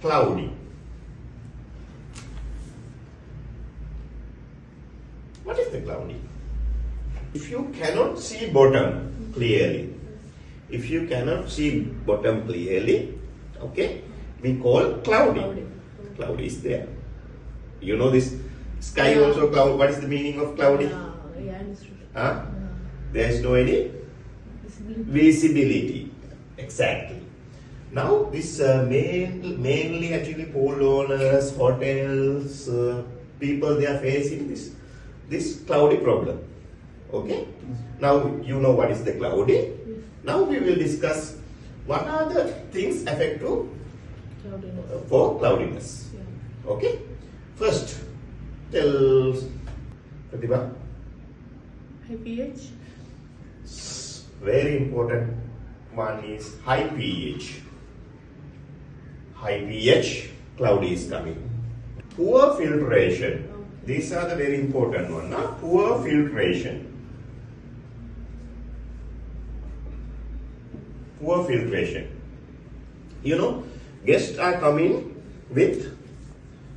Cloudy. What is the cloudy? If you cannot see bottom clearly, okay, we call cloudy. Cloudy is there. You know this sky also cloud. What is the meaning of cloudy? Yeah, understood. There is no any visibility. Exactly. Now this mainly actually pool owners, hotels, people, they are facing this cloudy problem. Okay. Now you know what is the cloudy. Now we will discuss what are the things affect to for cloudiness. Yeah. Okay. First, tell Pratibha. High pH. Very important one is high pH. High pH, cloudy is coming. Poor filtration. These are the very important one. Poor filtration. Poor filtration. You know, guests are coming with,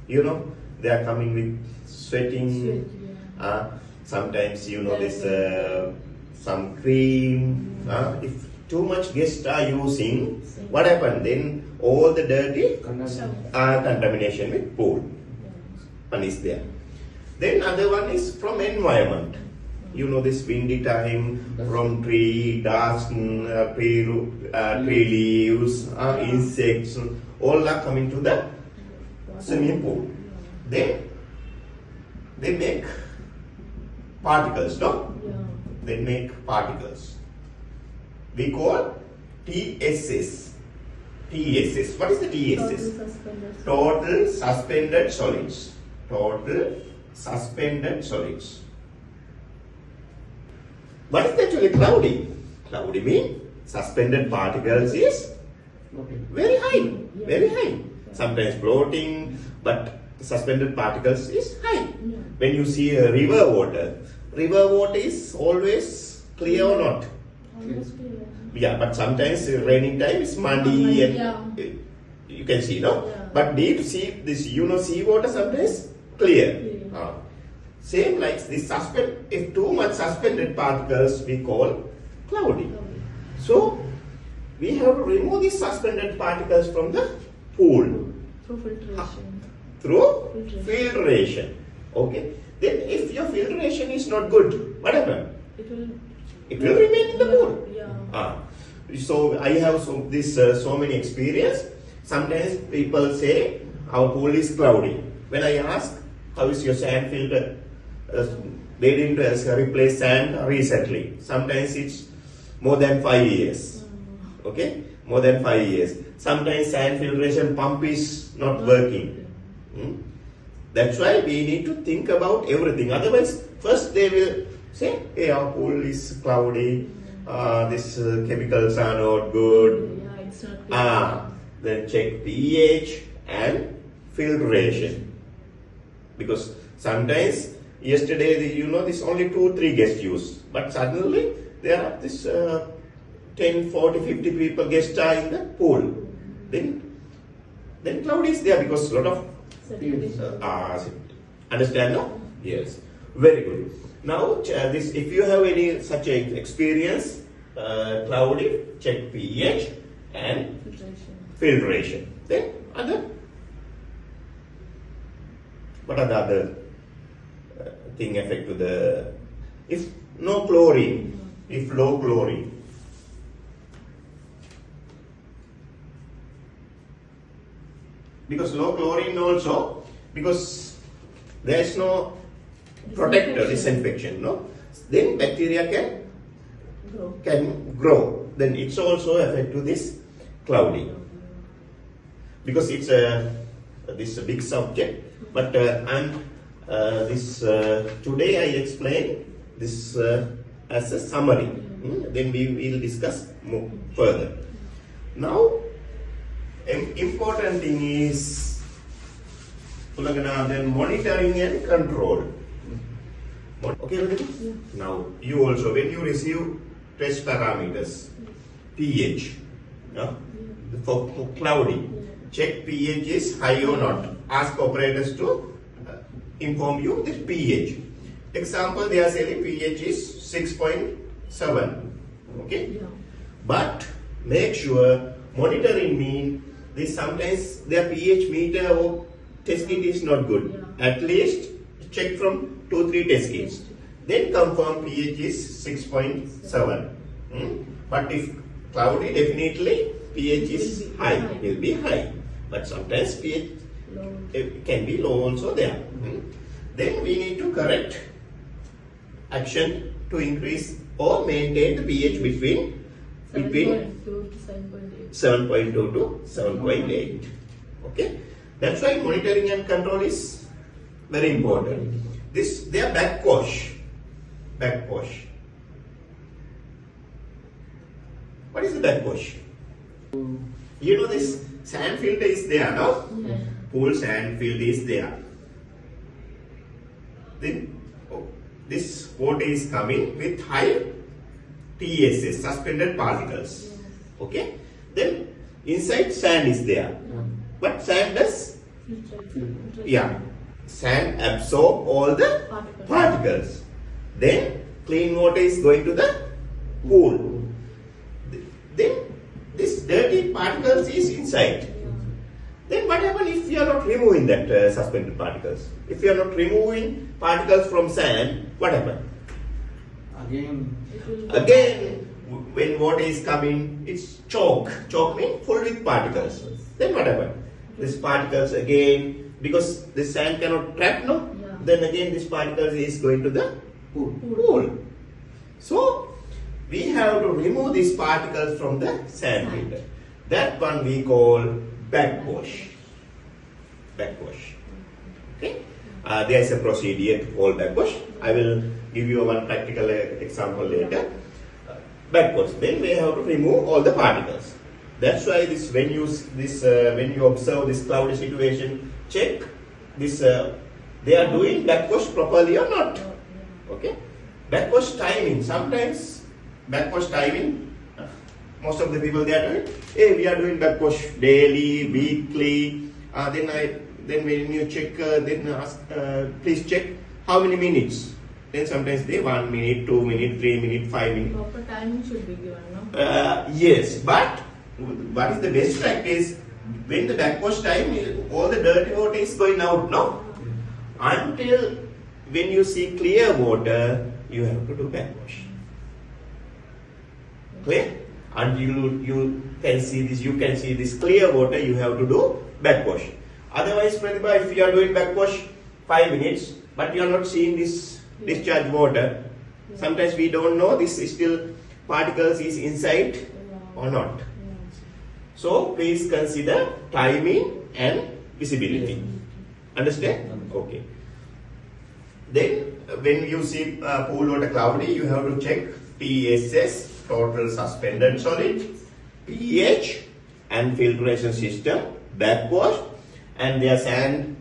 they are coming with sweating. Sometimes, this some cream. If too much guests are using, what happens? Then all the dirty contamination with pool. One is there. Then other one is from environment. This windy time, from tree, dust, tree leaves, insects, all are coming to the swimming pool. Then they make particles, no? Yeah. They make particles. We call TSS. TSS. What is the TSS? Total suspended solids. Total suspended solids. What is actually cloudy? Cloudy means suspended particles is very high. Very high. Sometimes floating, but suspended particles is high. Yeah. When you see a river water is always clear or not? Almost clear. Yeah, but sometimes raining time is muddy and you can see, no? Yeah. But deep sea, this seawater sometimes clear. Same like this if too much suspended particles we call cloudy. So we have to remove these suspended particles from the pool. Through filtration. Through filtration. Okay. Then if your filtration is not good, what happens? It will remain in the pool. Yeah. So I have so many experience. Sometimes people say our pool is cloudy. When I ask how is your sand filter, they didn't replace sand recently. Sometimes it's more than 5 years. Okay, more than 5 years. Sometimes sand filtration pump is not working. That's why we need to think about everything. Otherwise, first they will say, hey, our pool is cloudy. These chemicals are not good. Yeah, it's not good. Then check pH and filtration. Because sometimes, yesterday, this only 2-3 guests use. But suddenly, there are this 10, 40, 50 people guests are in the pool. Then cloud is there because a lot of understand now? Yes. Very good. Now, if you have any such experience, cloudy, check pH and filtration. Then what are the other thing affect to the, if no chlorine, if low chlorine. Because low chlorine also, because there is no protector, disinfection, no? Then bacteria can grow. Then it's also affect to this cloudy. Because it's this big subject, but today I explain this as a summary. Then we will discuss more further. Now, important thing is then monitoring and control. Okay, yeah. Now you also, when you receive test parameters, pH, for cloudy. check pH is high or not. Ask operators to inform you the pH. Example, they are saying pH is 6.7. Okay, Yeah. but make sure monitoring mean this sometimes their pH meter or test kit is not good. Yeah. At least check from 2-3 test kits. Then confirm pH is 6.7. But if cloudy, definitely pH is high, will be high. But sometimes pH Low. can be low also there. Then we need to correct action to increase or maintain the pH between 7.2 to 7.8. 7.2 to 7.8. Okay, that's why monitoring and control is very important. This they are backwash. Backwash. What is the backwash? You know this sand filter is there, no? Yeah. Pool sand filter is there. Then this water is coming with high TSS, suspended particles. Okay. Then inside sand is there. But sand does, yeah, sand absorb all the particles. Then clean water is going to the pool. Then this dirty particles is inside. Then what happens if you are not removing that suspended particles? If you are not removing particles from sand, what happens? Again, when water is coming, it's choke. Choke means full with particles. Then what happens? These particles again, because the sand cannot trap, no? Yeah. Then again this particles is going to the pool. So we have to remove these particles from the sand filter. That one we call backwash. Backwash. Okay. There is a procedure called backwash. I will give you one practical example later. Backwash. Then we have to remove all the particles. That's why this when you observe this cloudy situation, check this they are doing backwash properly or not. Okay. Backwash timing. Sometimes backwash timing. Most of the people they are doing. Hey, we are doing backwash daily, weekly. Then when you check, then ask, please check how many minutes. Then sometimes they 1 minute, 2 minutes, 3 minutes, 5 minutes. Proper timing should be given, no? Yes, but what is the best practice? When the backwash time, all the dirty water is going out, no? Until when you see clear water, you have to do backwash. Clear? Until you can see this clear water, you have to do backwash. Otherwise, Pratibha, if you are doing backwash 5 minutes, but you are not seeing this discharge water, sometimes we don't know this is still particles is inside or not. So please consider timing and visibility. Understand? Okay. Then when you see pool water cloudy, you have to check TSS, total suspended solid, pH and filtration system, backwash, and their sand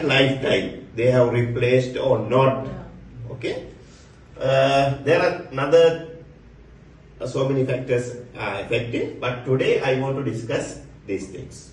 lifetime. They have replaced or not. Okay. There are another so many factors affecting, but today I want to discuss these things.